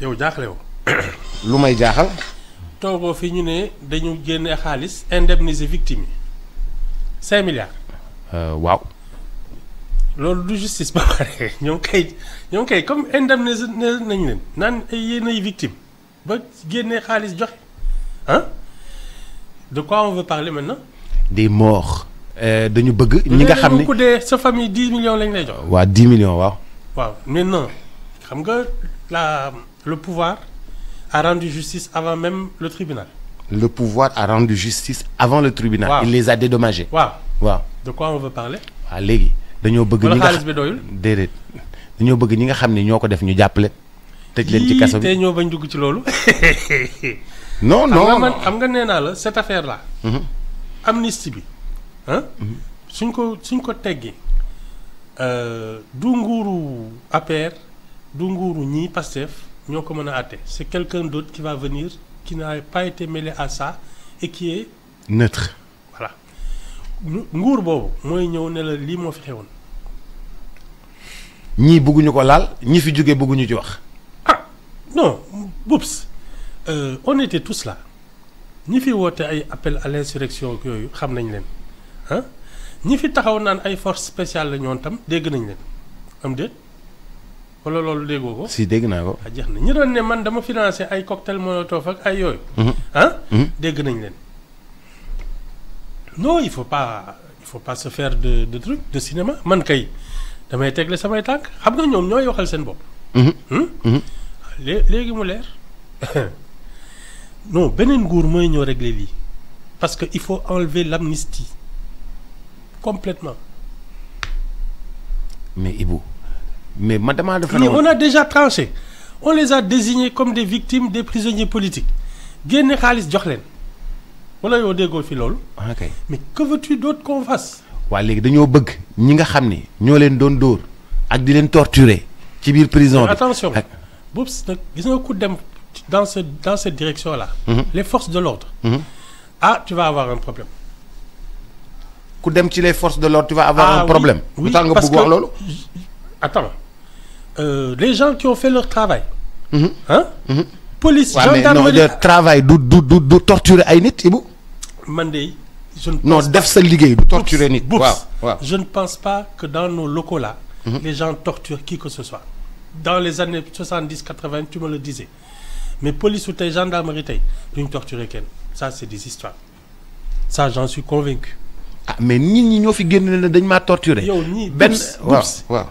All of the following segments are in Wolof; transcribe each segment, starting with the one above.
yow jaaxle woo. lu may jaaxal. toogoo fi ñu ne dañu génne xaalis indemniser victime yi 5 milliards. waaw. loolu du justice ba pare ñoom kay comme indemniser nañ leen naan ay yéen ay victime ba génne xaalis joxe ah de quoi on veut parler maintenant. des morts. dañu bëgg ñi nga xam ne ku dee sa famille 10 millions lañ lay jox. waaw 10 millions waaw. waaw maintenant xam nga le pouvoir a rendu justice avant même le tribunal. Le pouvoir a rendu justice avant le tribunal. Wow. Il les a dédommagés. waaw waaw. de quoi on veut parler. waaw léegi dañoo bëgg. wala ñi nga xaalis bi doyul. déedéet dañoo bëgg ñi nga xam ne ñoo ko def ñu jàppale. tëj leen ci kaso bi te ñoo bañ dugg ci loolu. non non xam nga nee naa la cette affaire là. amnistie bi ah. suñ ko teggee du nguuru APR du nguuru ñii Pastef ñoo ko mën a àtte c'est quelqu'un d'autre qui va venir qui n'a pas été mêlé à ça et qui est neutre. voilà nguur boobu mooy ñëw ne la lii moo fi xewoon. ñii bëgguñu ko laal ñi fi jógee bëgguñu ci wax. ah non Boubs on était tous là ñi fi woote ay appel à l'insurrection yooyu xam nañ leen ah ñi fi taxaw naan ay force spéciale la ñoon tam dégg nañ leen am déet wala loolu déggoo ko. si dégg naa ko. ah jeex na ñi doon ne man dama financé ay cocktail molotov ak ay yooyu. ah. dégg nañ leen. non il faut pas se faire de truc de cinéma man kay damay tegle samay tànk xam nga ñoom ñooy waxal seen bopp. léegi mu leer non beneen nguur mooy ñëw régler lii parce que il faut enlever l'amnistie complètement. mais Ibou mais man damaa defa mais on a déjà tranché on les a désignés comme des victimes des prisonniers politiques génne xaalis jox leen wala yow déggoo fi loolu. ok mais que veux-tu d'autre qu'on fasse. waa léegi dañoo bëgg ñi nga xam ni ñoo leen doon dóor ak di leen torturer ci biir prison bi. attention boobu nag gis nga ku dem dans cette direction là. les forces de l'ordre. ah tu vas avoir un problème. ku dem ci les forces de l'ordre tu vas avoir un problème. oui lu tax nga bëgg wax loolu. attends les gens qui ont fait leur travail. hein police gendarmerie gendarmerie non travail du torturer ay nit Ibou. man de je ne pense non def sa liggéey du torturer nit. waaw je ne pense pas que dans nos locaux là. les gens torturent qui que ce soit. dans les années 70-80 tu me le disais mais police ou tey gendarmerie tey duñ torturer kenn ça c'est des histoires ça j'en suis convaincu. ah mais nit ñi ñoo fi génn ne dañ maa torturer. yow ñii benn waaw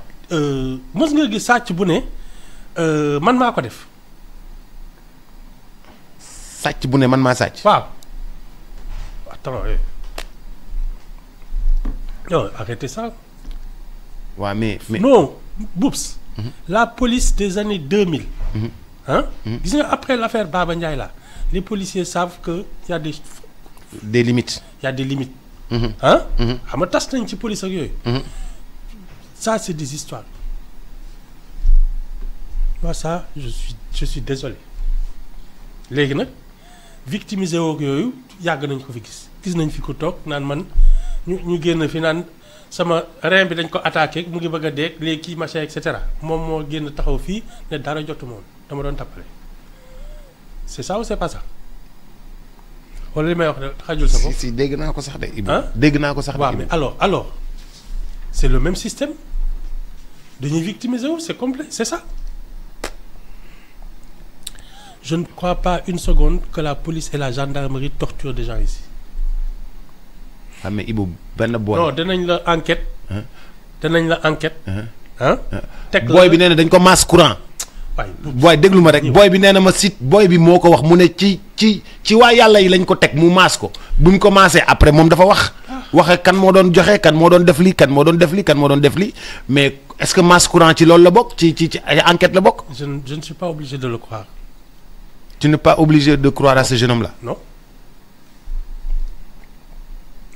mës nga gis sàcc bu ne man maa ko def. sàcc bu ne man maa sàcc. waaw attends non arrêtez ça. waaw mais non Boubs. la police des années 2000. hein gis nga après l'affaire Baba Ndiaye là les policiers savent que y a des limites. y a des limites. hein xam nga tas nañ ci police ak yooyu. ça c'est des histoires. moi ça je suis désolé léegi nag victimisé woog yooyu yàgg nañ ko fi gis nañ fi ko toog naan man ñu génn fi naan sama rein bi dañ ko attaqué mu ngi bëgg a dee léegi kii machin et cetera moom moo génn taxaw fii ne dara jotu moom dama doon tappale c'est ça ou c'est pas ça wala li may wax de xajul sa bopp. si dégg naa ko sax de Ibou. dégg naa ko sax de waaw mais alors c'est le même système dañuy victimiser wu c'est complet c'est ça. je ne crois pas une seconde que la police et la gendarmerie torturent des gens ici. ah mais Ibou benn boy. non danañ la enquête. danañ la enquête. teg la booy bi nee na dañ ko masse courant. waay booy déglu ma rek booy bi nee na ma sit booy bi moo ko wax mu ne ci waa yàlla yi lañ ko teg mu maas ko buñ ko maasee après moom dafa waxe kan moo doon joxe kan moo doon def lii kan moo doon def lii kan moo doon def lii mais est-ce que masse courant ci loolu la bokk ci ay enquête la bokk. je ne suis pas obligé de le croire. tu n'es pas obligé de croire à ce jeune homme là. non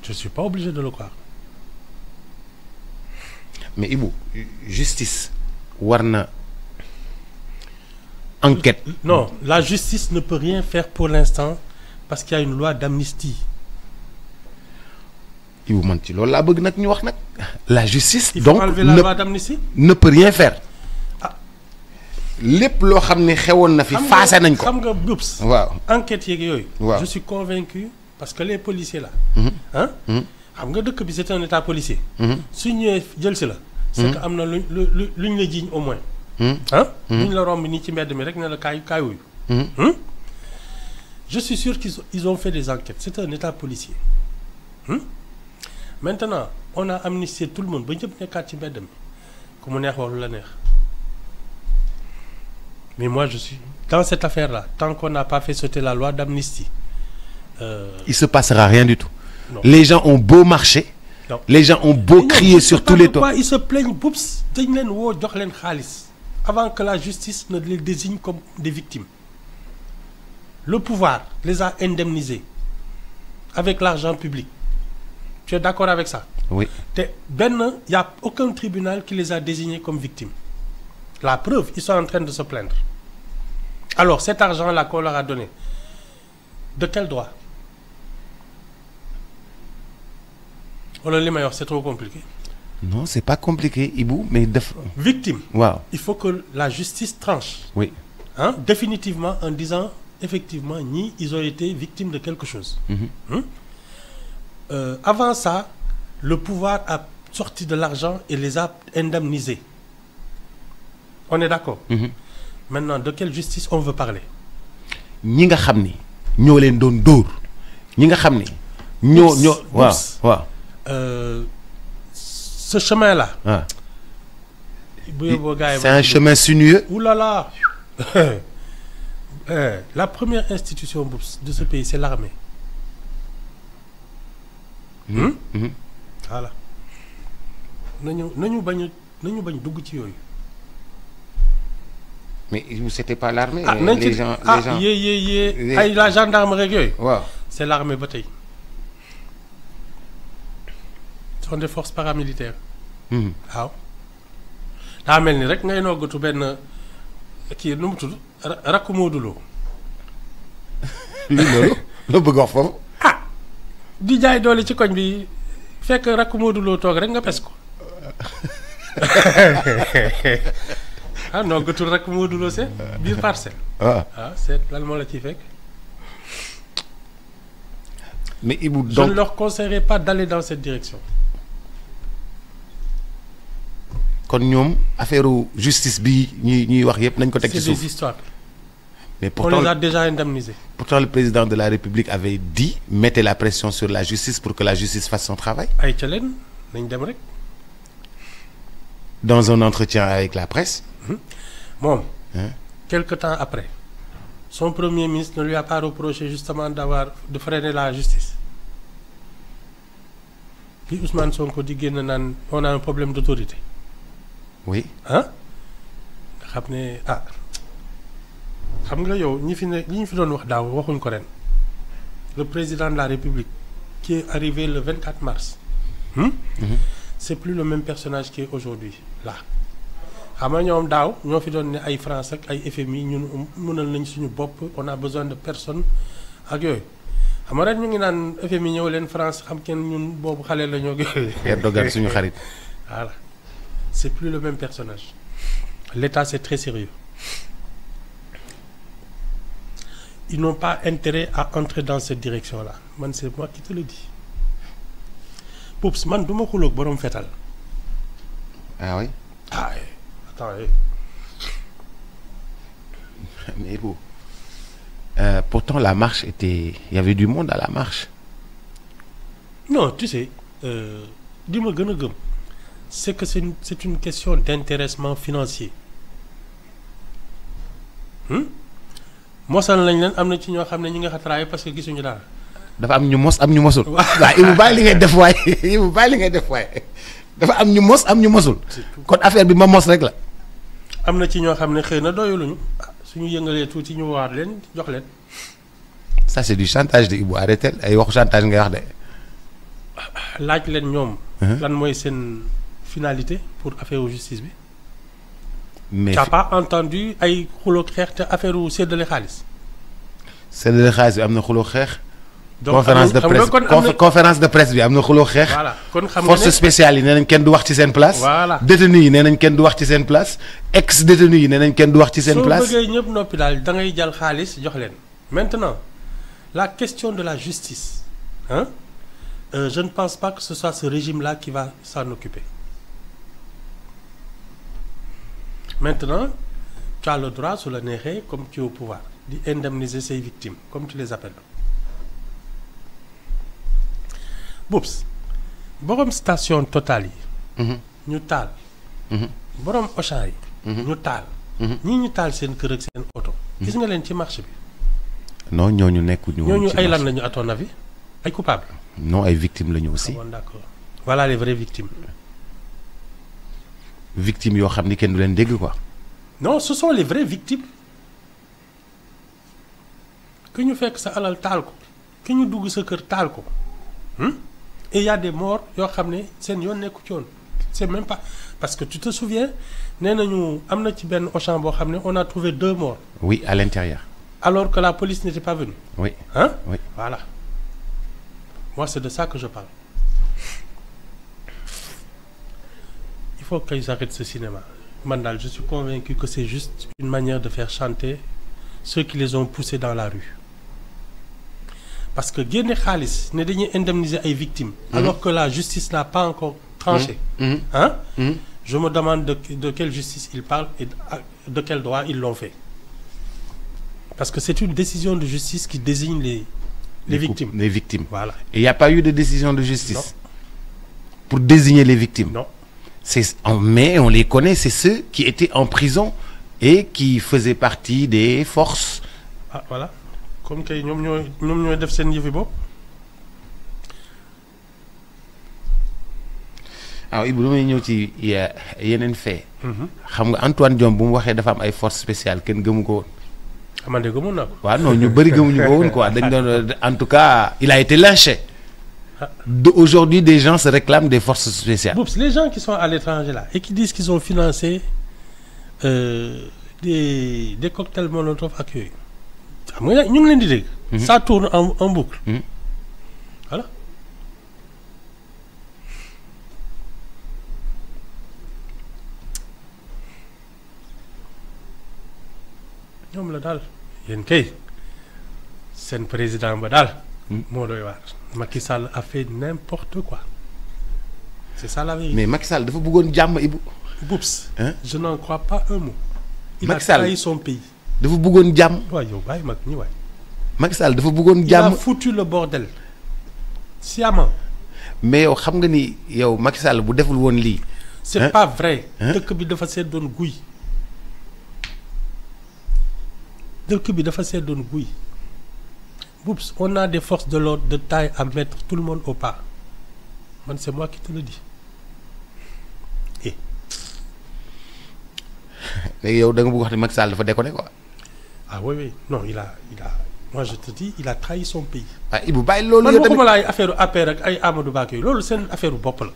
je suis pas obligé de le croire. mais Ibou justice war na enquête. non la justice ne peut rien faire pour l'instant parce qu'il y a une loi d'amnistie. Ibou man ci loolu laa bëgg nag ñu wax nag la justice. il faut donc enlever la loi d'amnistie. ne peut rien faire. lépp loo xam ne xewoon na fi faase nañ ko. xam nga Boubs. waaw enquête yeeg yooyu. waaw je suis convaincu parce que les policiers là. ah. xam nga dëkk bi c'est un état policier. su ñëwee jël si la. c'est que am na luñ la jiiñ au moins. ah. luñ la romb nii ci mbedd mi rek ne la kaay wuyu. Je suis sûr qu'ils ont fait des enquêtes. C'est un état policier. Maintenant, on a amnistié tout le monde. Ba ñëpp nekkaat ci mbedd mi ku mu neex wax lu la neex. Mais moi, je suis dans cette affaire-là. Tant qu'on n'a pas fait sauter la loi d'amnistie. Il se passera rien du tout. Non. Les gens ont beau marcher. Non. Les gens ont beau crier sur tous les toits. Ils se plaignent. Boubs dañ leen woo jox leen xaalis avant que la justice ne les désigne comme des victimes. Le pouvoir les a indemnisés avec l'argent public. Tu es d'accord avec ça? Oui. Il n'y a aucun tribunal qui les a désignés comme victimes. La preuve, ils sont en train de se plaindre. Alors, cet argent-là qu'on leur a donné, de quel droit? C'est trop compliqué. Non, c'est pas compliqué, Ibou, mais... Victime. Wow. Il faut que la justice tranche. Oui. Hein? Définitivement, en disant... Effectivement, ils ont été victimes de quelque chose. Avant ça, le pouvoir a sorti de l'argent et les a indemnisés. On est d'accord? Maintenant, de quelle justice on veut parler? ñi nga xam ni ñoo leen doon dóor ñi nga xam ni waaw ce chemin-là. Ah. C'est un chemin sinueux. Ouh là là. La première institution de ce pays, c'est l'armée. Voilà. Nañu bañ dugg ci yooyu. Mais c'était pas l'armée. Les gens. La gendarmerie yooyu. Waaw. C'est l'armée ba tey. Ce sont des forces paramilitaires. waaw. daa mel ni rek ngay noggatu benn kii nu mu tudd rakku Modou Lo. loolu loo bëgg wax foofu. di jaay doole ci koñ bi fekk rakku Modou Lo toog rek nga pes ko. noggatul rakku Modou Lo c'est biir parcelle. c'est lan moo la ciy fekk. mais Ibou donc je ne leur conseillerais pas d'aller dans cette direction. kon ñoom affaire justice bi ñuy wax yépp nañ ko teg ci suuf. C'est des histoires. Mais pourtant, on les a déjà indemnisés. Pourtant, le président de la République avait dit mettez la pression sur la justice pour que la justice fasse son travail. Ay ca leen nañ dem rek. Dans un entretien avec la presse. Moom. Quelque temps après, son premier ministre ne lui a pas reproché justement de freiner la justice. Puis Ousmane Sonko di génn naan on a un problème d'autorité. Oui. Nga xam ne xam nga yow ñi ñu fi doon wax daaw waxuñ ko ren. Le président de la République qui est arrivé le 24 mars. C'est plus le même personnage qui est aujourd'hui là. xam nga ñoom daaw ñoo fi doon ne ay France ak ay FMI ñun mënal nañ suñu bopp on a besoin de personnes ak yooyu xam nga ren ñu ngi naan FMI ñëw leen France xam kenn ñun boobu xale la ñoo Erdogan suñu xarit. Voilà. C'est plus le même personnage. L'État, c'est très sérieux. Ils n'ont pas intérêt à entrer dans cette direction-là. Man, c'est moi qui te le dis. Poups, man, duma xuloog borom fetal. Ah oui? Attends, Mais bon. Pourtant, la marche était... Il y avait du monde à la marche. Non, tu sais, dis-moi gën a gëm. C'est que c'est une question d'intéressement financier. Mosal lañ leen am na ci ñoo xam ne ñi nga xatraay parce que gisuñu dara. dafa am ñu mos am ñu mosul. waaw Ibou bàyyi li ngay def waaye Ibou bàyyi li ngay def waaye dafa am ñu mos am ñu mosul. kon affaire bi ma mos rek la. am na ci ñoo xam ne xëy na doyuluñu suñu yëngalee tuuti ñu waar leen jox leen. Ça c'est du chantage de Ibou arrêté ay waxu chantage ngay wax de. laaj leen ñoom. lan mooy seen finalité pour affaire justice bi. mais tu n'as pas entendu ay xuloo xeex te affaire séddale xaalis. séddale xaalis bi am na xuloo xeex donc conférence de presse conférence de presse bi am na xuloo xeex. voilà kon xam nga force spéciale yi nee nañ kenn du wax ci seen place. voilà détenu yi nee nañ kenn du wax ci seen place ex détenu yi nee nañ kenn du wax ci seen place. soo bëggee ñëpp noppi daal da ngay jël xaalis jox leen. maintenant la question de la justice hein je ne pense pas que ce soit ce régime-là qui va s'en occuper. Maintenant tu as le droit su la neexee comme tu es au pouvoir di indemniser say victimes comme tu les appelles. Boubs borom station Total yi. ñu taal. borom Auchan yi. ñu taal. ñii ñu taal seen kër ak seen oto. gis nga leen ci marché bi. non ñooñu nekkuñu woon ñooñu ci ay marché. lan lañu à ton avis ay coupables. non ay victimes lañu aussi. Bon d'accord voilà les vraies victimes. victimes yoo xam ni kenn du leen dégg quoi. non ce sont les vraies victimes que ñu fekk sa alal taal ko que ñu dugg sa kër taal ko et il y a des morts yoo xam ne seen yoon nekku ci woon c'est même pas parce que tu te souviens nee nañu am na ci benn Auchan boo xam ne on a trouvé 2 morts. oui à l'intérieur. alors que la police n'était pas venue. oui hein oui. voilà moi c'est de ça que je parle. Il faut qu'ils arrêtent ce cinéma. Mandal, je suis convaincu que c'est juste une manière de faire chanter ceux qui les ont poussés dans la rue. Parce que génne xaalis ne dañuy indemniser ay victimes. Alors que la justice n'a pas encore tranché. Hein? Je me demande de quelle justice ils parlent et de quel droit ils l'ont fait. Parce que c'est une décision de justice qui désigne les victimes. Les victimes. Voilà. Et il n'y a pas eu de décision de justice. Non. Pour désigner les victimes. Non. Mais on les connaît, c'est ceux qui étaient en prison et qui faisaient partie des forces. Ah voilà comme kay ñoom ñooy def seen yëfi bopp. waaw Ibou damay ñëw ci yeneen fait. xam nga Antoine Diome bu mu waxee dafa am ay forces spéciales kenn gëmu ko woon. Amande gëmoon naa ko. waaw non ñu bëri gëmuñu ko woon quoi dañ doon en tout cas il a été lynché. Aujourd'hui des gens se réclament des forces spéciales. Boups, les gens qui sont à l'étranger là et qui disent qu'ils ont financé des cocktails Molotov ak yooyu xam nga ñu ngi leen di dégg. Ça tourne en boucle. Voilà. ñoom la daal yéen kay seen président ba daal. moo doy waar. Macky Sall a fait n'importe quoi. C'est ça la vérité. Mais Macky Sall dafa bëggoon jàmm Ibou. Boups. Hein? Je n'en crois pas un mot. Il Macky a Sall trahi son pays. dafa bëggoon jàmm. waaw yow bàyyi mag ñi waay. Macky Sall dafa bëggoon Il a jàmm. foutu le bordel. Sciemment. mais yow xam nga ni yow Macky Sall bu deful woon lii. C'est Hein? pas vrai. Hein? dëkk bi dafa seddoon guy. dëkk bi dafa seddoon guy. Boups, on a des forces de l'ordre de taille à mettre tout le monde au pas. Man, c'est moi qui te le dis. léegi yow da nga bëgg wax ne Macky Sall dafa déconné quoi. Ah oui, oui. Non, il a... Moi, je te dis, il a trahi son pays. ah Ibou bàyyi loolu Man yow waxuma tamit. la ay affaire APR ak ay Amadou Ba ak yooyu loolu seen affaire bopp la.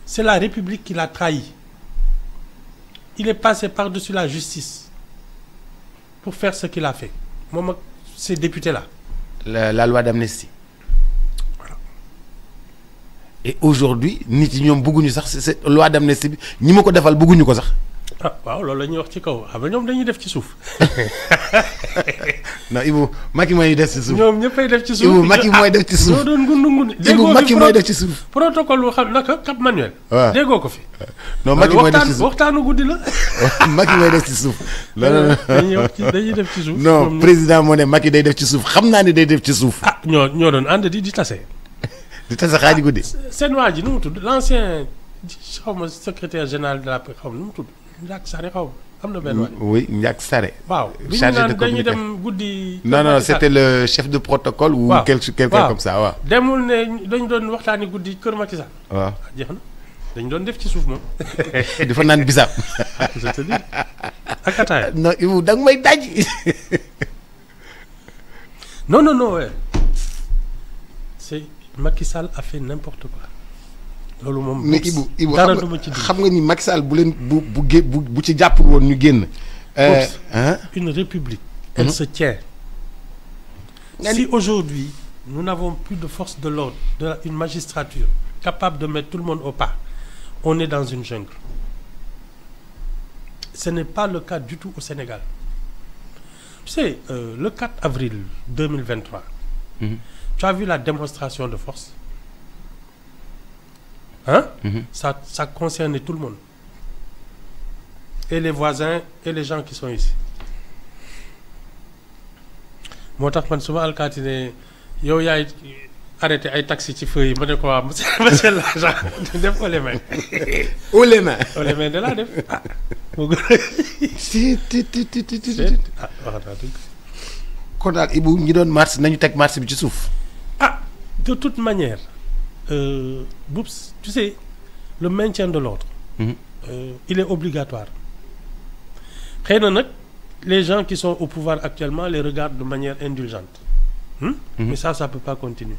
C'est la République qui l'a trahi. Il est passé par-dessus la justice pour faire ce qu'il a fait. Moom ak ces députés-là. La loi d'amnistie. Voilà. Et aujourd'hui nit yi ñoom bëgguñu sax cette loi d'amnistie bi ñi ma ko defal bëgguñu ko sax. Ah waaw loolu la ñuy wax ci kaw xam nga ñoom dañuy def ci suuf. non Ibou Macky mooy def ci suuf. ñoom ñëppay def ci suuf. Ibou Macky mooy def ci suuf. ñoo doon ngundu. Ibou Macky mooy def ci suuf. protocole bu xam naka Cap Manuel. waaw déggoo ko fi. non Macky mooy def ci suuf waxtaanu guddi la. Macky mooy def ci suuf. dañuy def ci suuf. non président moo ne Macky day def ci suuf xam naa ne day def ci suuf. ah ñoo doon ànd di tase. di tase xaaji guddi. seen waa ji nu mu tudd l'ancien xaw ma secrétaire général de la paix xaw ma nu mu tudd Ndiak Sare xaw ma am na benn waay. oui Ndiak Sare. waaw bi ñu chargé de naan dañuy communication. dem guddi. non c'était le chef de protocole. ou waaw quelqu'un comme ça waaw. demul ne dañu doon waxtaani guddi kër Macky Sall. waaw jeex na dañu doon def ci suuf moom. dafa naan bisaab. je te dis ak ataaya. non Ibou da nga may daj. non ouais. C'est Macky Sall a fait n'importe quoi. loolu moom. mais Ibou dara du ma ci xam nga ni Macky Sall bu leen bu ci jàppul woon ñu génn. Une république. Elle se tient. Si aujourd'hui nous n'avons plus de force de l'ordre, une magistrature capable de mettre tout le monde au pas. On est dans une jungle. Ce n'est pas le cas du tout au Sénégal. Tu sais, le 4 avril 2023, tu as vu la démonstration de force? Hein? Ça concernait tout le monde. Et les voisins et les gens qui sont ici. moo tax man su ma alkaati ne yow yaay arrêté ay taxi ci feu yi ma ne ko waa monsieur l'agent def ko les mains. au les mains. au les mains de laa def ah. moo gën a. wax naa dëgg. kon daal Ibou ñi doon marche nañu teg marche bi ci suuf. Ah, de toute manière, Boubs, tu sais, le maintien de l'ordre, il est obligatoire. Xëy na nag les gens qui sont au pouvoir actuellement les regardent de manière indulgente. Mais ça peut pas continuer.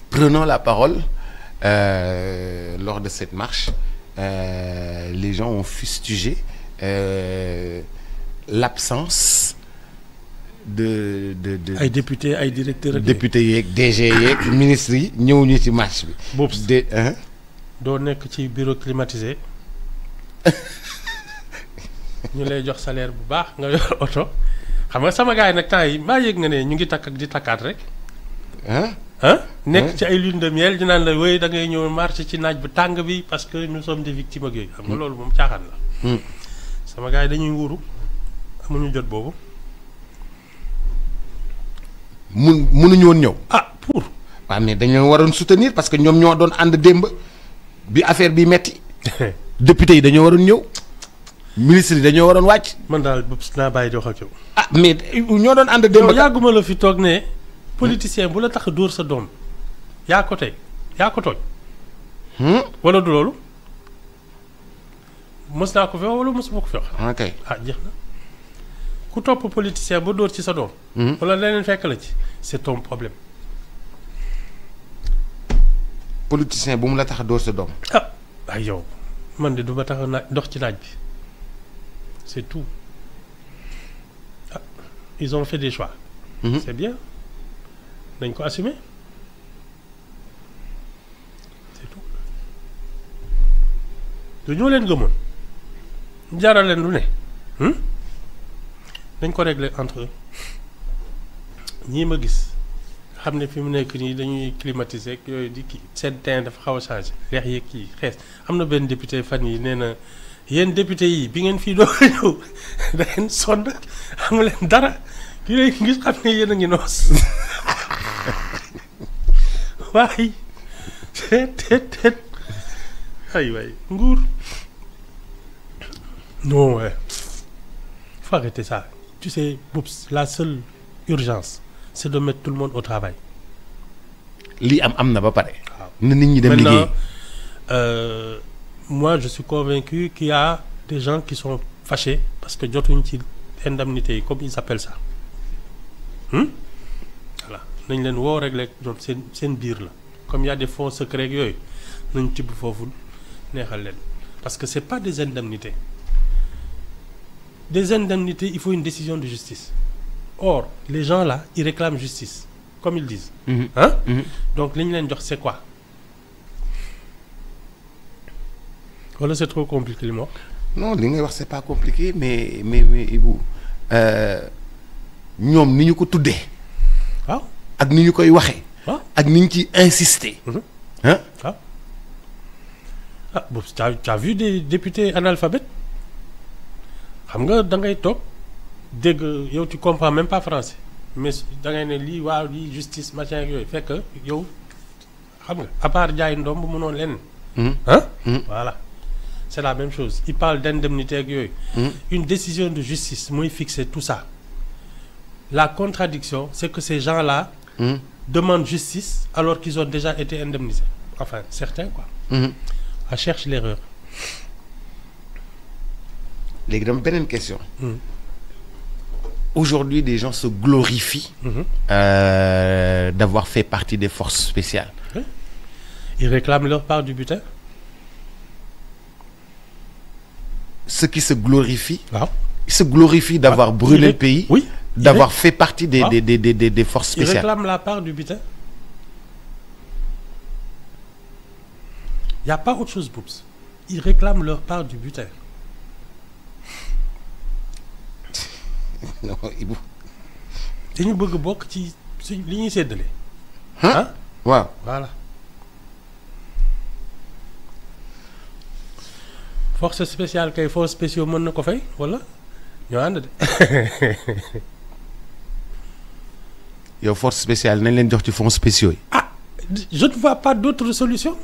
Prenons la parole lors de cette marche. Les gens ont fustigé l'absence de ay députés ay directeurs. députés yeeg DG yeeg ministres yi ñëw ñu ci marche bi. Boubs doo nekk ci bureau climatisé ñu lay jox salaire bu baax nga yor oto xam nga sama gars yi nag temps yi maa yëg nga ne ñu ngi takk ak di takkaat rek. nekk ci ay lune de miel ñu naan la wéy da ngay ñëw marché ci naaj bu tàng bi parce que nous sommes des victimes ak yooyu. xam nga loolu moom caaxaan la. sama gars yi dañuy wuuru amuñu jot boobu. mënuñu woon ñëw. ah pour. waaw mais dañoo waroon soutenir parce que ñoom ñoo doon ànd démb bi affaire bi metti député yi dañoo waroon ñëw. ministre yi dañoo waroon wàcc. man daal bëgg naa bàyyi di wax ak yow. ah mais ñoo doon ànd démb. yow yàgguma la fi toog ne. politicien bu la tax a dóor sa doom. yaa ko tey yaa ko tooñ. wala du loolu. mës naa ko fi wax wala mësuma ko fi wax. ok ah jeex na ku topp politicien ba dóor ci sa doom. wala leneen fekk la ci c'est ton problème. politicien bu mu la tax a dóor sa doom. ah ay yow man de du ma tax a dox ci naaj bi c'est tout ah ils ont fait des choix. C'est bien dañ ko assumer c'est tout du ñoo leen gëmoon jaral leen lu ne dañ ko régler entre eux ñii ma gis xam ne fi mu nekk nii dañuy climatiser ak yooyu di kii seen teint dafa xaw a changé leex yeeg kii xees am na benn député fan yi nee na yéen député yi bi ngeen fii doo ñëw da ngeen sonn amu leen dara ki lay gis xam ne yéen a ngi noos waay teet ay waay nguur non ouais faut arrêter ça tu sais Boubs la seule urgence c'est de mettre tout le monde au travail. lii am na ba pare. waaw na nit ñi dem liggéey. moi je suis convaincu qu'il y a des gens qui sont fâchés parce que jotuñ ci indemnité yi comme ils appellent ça. Voilà nañ leen woo régler ñoom seen biir la comme il y a des fonds secrets yooyu nañ tibb foofu neexal leen parce que c'est pas des indemnités il faut une décision de justice. Or les gens là ils réclament justice comme ils disent. Donc li ñu leen jox c'est quoi wala c'est trop compliqué li ma wax. non li ngay wax c'est pas compliqué mais Ibou ñoom ni ñu ko tuddee. waaw ak ni ñu koy waxee. waaw ak ni ñu ciy insister. waaw ah boobu t'as vu des députés analphabètes xam nga da ngay toog. dégg yow tu comprends même pas français mais da ngay ne lii waaw lii justice machin ak yooyu fekk yow xam nga à part jaay ndoom bu mënoon leneen. Voilà c'est la même chose il parle d'indemnité ak yooyu. Une décision de justice mooy fixer tout ça. La contradiction c'est que ces gens-là. Demandent justice alors qu'ils ont déjà été indemnisés enfin certains quoi. On cherche l'erreur. léegi dama beneen question. Aujourd'hui, des gens se glorifient d'avoir fait partie des forces spéciales. Oui. Ils réclament leur part du butin. Ceux qui se glorifient, Ah. ils se glorifient d'avoir brûlé le pays. Oui. d'avoir fait partie des forces Ils spéciales. réclament la part du butin. Il n'y a pas autre chose, Boubs. Ils réclament leur part du butin. Non, Ibou. dañu bëgg bokk ci li ñuy séddale. ah waaw. Voilà. Force spéciale kay force spéciaux mën na ko fay wala ñoo ànd de. yow force spéciale nañ leen jox ci fonds spéciaux yi. Ah, je ne vois pas d'autre solution.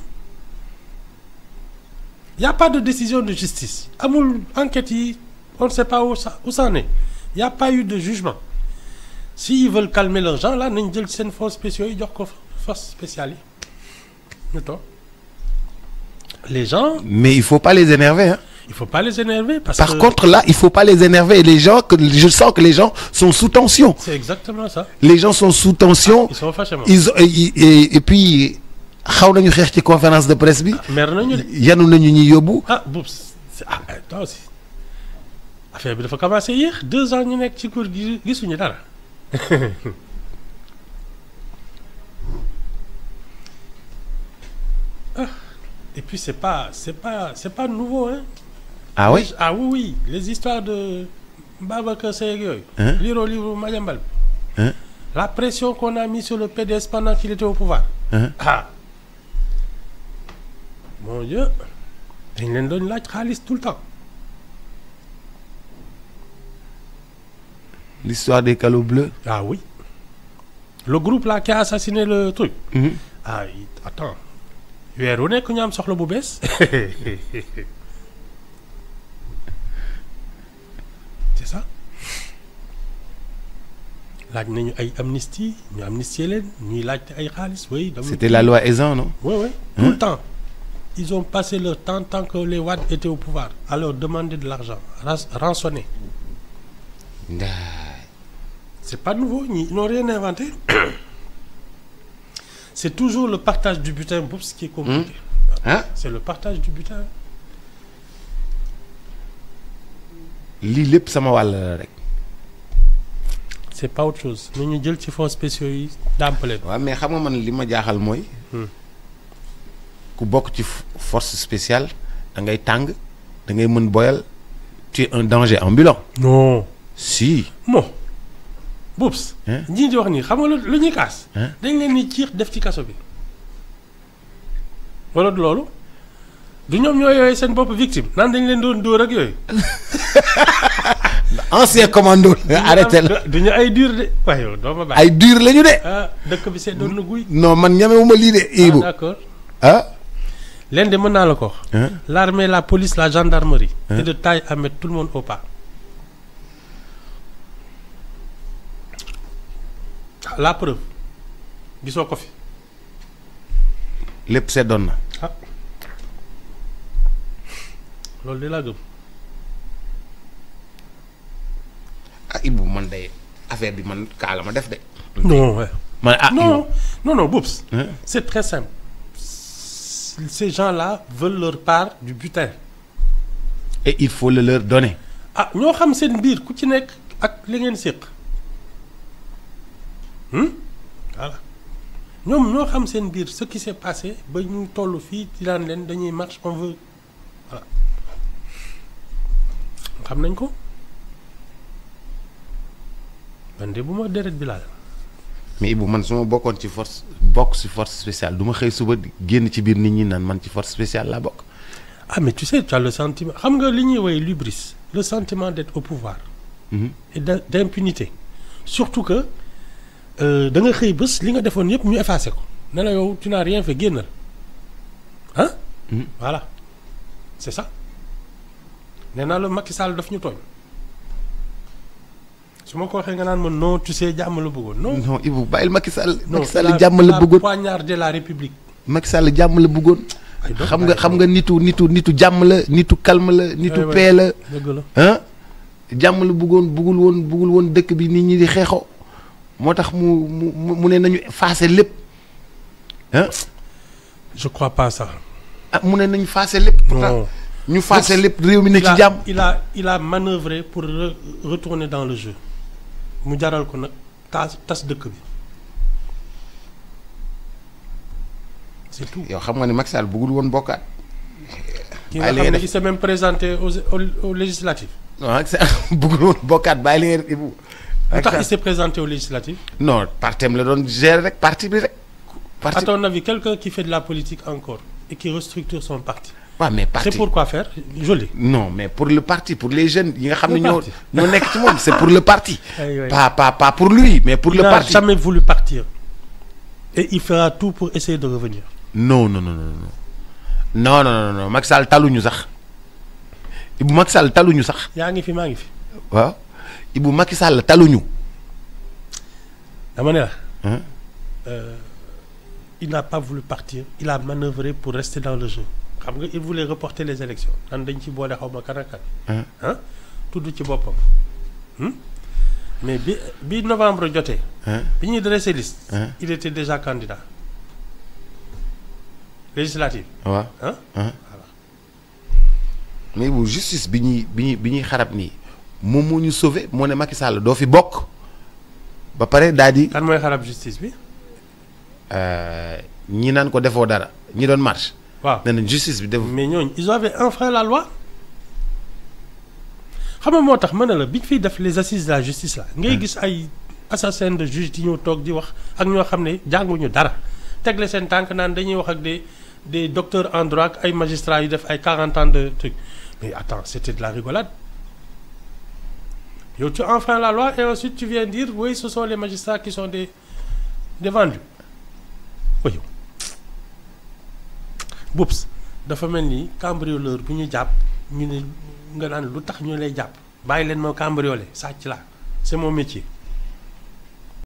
Il n'y a pas de décision de justice. Amul enquête yi, on ne sait pas où ça en est. Il n'y a pas eu de jugement. S'ils veulent calmer leurs gens, là, nañ jël seen forces spéciaux yi jox ko force spéciale yi. ñu toog. Les gens, mais il faut pas les énerver hein. il faut pas les énerver parce Par que contre là il faut pas les énerver et les gens que je sens que les gens sont sous tension. c'est exactement ça. Les gens sont sous tension. Ils sont fâchés moom. Et puis xaw nañu xeex ci conférence de presse bi. mer nañu de. yanu nañu ñuy yóbbu. Ah Boubs toi aussi affaire bi dafa commencé yéex 2 ans ñu nekk ci cour gi gisuñu dara. Et puis c'est pas nouveau hein. Ah oui. Ah oui oui les histoires de Babacar Seye ak yooyu. Hein? livre Madiambal. Hein? La pression qu'on a mis sur le PDS pendant qu'il était au pouvoir. Hein? Ah mon Dieu dañ leen doon laaj xaalis tout le temps. L'histoire des calots bleus. Ah oui. Le groupe là qui a assassiné le truc. Mhm. Ah attends weer wu nekk ñu am soxla bu bees. C'est ça. laaj nañu ay amnistie ñu amnistier leen ñuy laajte ay xaalis oui. C'était la loi Ezzan non. Oui oui tout le temps. Ils ont passé leur temps tant que les Wade étaient au pouvoir à leur demander de l'argent rançonné. C'est pas nouveau ils n'ont rien inventé. C'est toujours le partage du butin Boubs qui est compliqué. Hein? C'est le partage du butin. lii lépp sama wàll la rek. C'est pas autre chose nañu jël ci fonds spéciaux yi dàmpale. waaw mais xam nga man li ma jaaxal mooy. ku bokk ci force spéciale da ngay tàng da ngay mën boyal tu es un danger ambulant. non. si. Bon Boubs. ñii di wax nii xam nga lu ñuy kaas. dañ leen ni ciix def ci kaso bi. wala du loolu du ñoom ñoo yooyu seen bopp victime naan dañ leen doon dóor ak yooyu. ancien commando. arrêté la du ñu ay dur de waaye yow doo ma bàyyi. ay dur lañu de. ah dëkk bi see doon na guy. non man ñamewuma lii de. Ibou d'accord. ah. leen de mën naa la ko wax. L'armée la police la gendarmerie. est de taille à mettre tout le monde au pas. La preuve gisoo ko fi. lépp seddoon na. ah loolu de laa gëm. ah Ibou man de affaire bi man kaa la ma def de. non ouais. man ah non Boubs. C'est très simple. Ces gens-là veulent leur part du butin. et il faut le leur donner. ah ñoo xam seen biir ku ci nekk ak li ngeen séq. Voilà ñoom ñoo xam seen biir ce qui s'est passé ba ñu toll fii ci daan leen dañuy marche on veut voilà xam nañ ko man de bu ma deret bi laal. mais Ibou man su ma bokkoon ci bokk ci force spéciale du ma xëy suba génn ci biir nit ñi naan man ci force spéciale laa bokk. ah mais tu sais tu as le sentiment xam nga li ñuy woowee l'hubris le sentiment d'être au pouvoir. et d'impunité surtout que. da nga xëy bés li nga defoon yëpp ñu effacé ko ne la yow tu n'as rien fait génnal ah. voilà c'est ça nee naa la Macky Sall daf ñu tooñ su ma ko waxee nga naan ma non tu sais jàmm la bëggoon non. non Ibou bàyyil Macky Sall. non Macky Sall jàmm la bëggoon poignardé la République. Macky Sall jàmm la bëggoon. xam nga nitu jàmm la nitu calme la. nitu paix la. dëgg la ah jàmm la bëggoon bëggul woon dëkk bi nit ñi di xeexoo. moo tax mu ne nañu faase lépp ah. je crois pas ça. ah mu ne nañu faase lépp. pourtant ñu faase lépp réew mi ne ci jàmm. il a manœuvré pour retourner dans le jeu. mu jaral ko nag tas dëkk bi c'est tout. yow xam nga ni Macky Sall bëggul woon bokkaat. ki nga xam ne il s'est même présenté aux législatives. non Macky Sall bëggul woon bokkaat bàyyi li ngeen Ibou. lu tax il s'est présenté aux législatives. non partem la doon gérer rek parti bi rek. À ton avis, quelqu'un qui fait de la politique encore et qui restructure son parti. Ouais, mais parti. C'est pour quoi faire? Joli. Non, mais pour le parti, pour les jeunes, il y a c'est pour le parti. Aïe, aïe. Pas pour lui, mais pour le parti. Il n'a jamais voulu partir. Et il fera tout pour essayer de revenir. Non. Macky Sall taluñu sax. Ibou Macky Sall taluñu sax. yaa ngi fi maa ngi fi. waaw Ibou Macky Sall taluñu. dama ne la. Il n'a pas voulu partir. Il a manœuvré pour rester dans le jeu. xam nga il voulait reporter les élections nan dañ ci boole xaw ma kan ak kan. tudd ci boppam. mais bi novembre jotee. bi ñuy dressé liste. il était déjà candidat. législative. waaw voilà. mais bu justice bi ñuy xarab nii moom moo ñu sauvé moo ne Macky Sall doo fi bokk ba pare daal di. kan mooy xarab justice bi. ñi naan ko defoo dara ñi doon marche. waaw nee nañ justice bi def. mais ñooñu ils avaient enfreint la loi. xam nga moo tax mën na la bi ñu fiy def les assises de la justice la. ngay gis ay assassins de juge di ñëw toog di wax ak ñoo xam ne jànguñu dara tegle seen tànk naan dañuy wax ak des docteurs en droit ay magistrats yu def ay 40 ans de truc mais attends c'était de la rigolade. yow tu enfreins la loi et ensuite tu viens dire oui ce sont les magistrats qui sont des vendus. oui yow Boubs dafa mel ni cambrioleur bu ñu jàpp ñu ne nga naan lu tax ñu lay jàpp bàyyi leen ma cambrioler sàcc la c'est mon métier.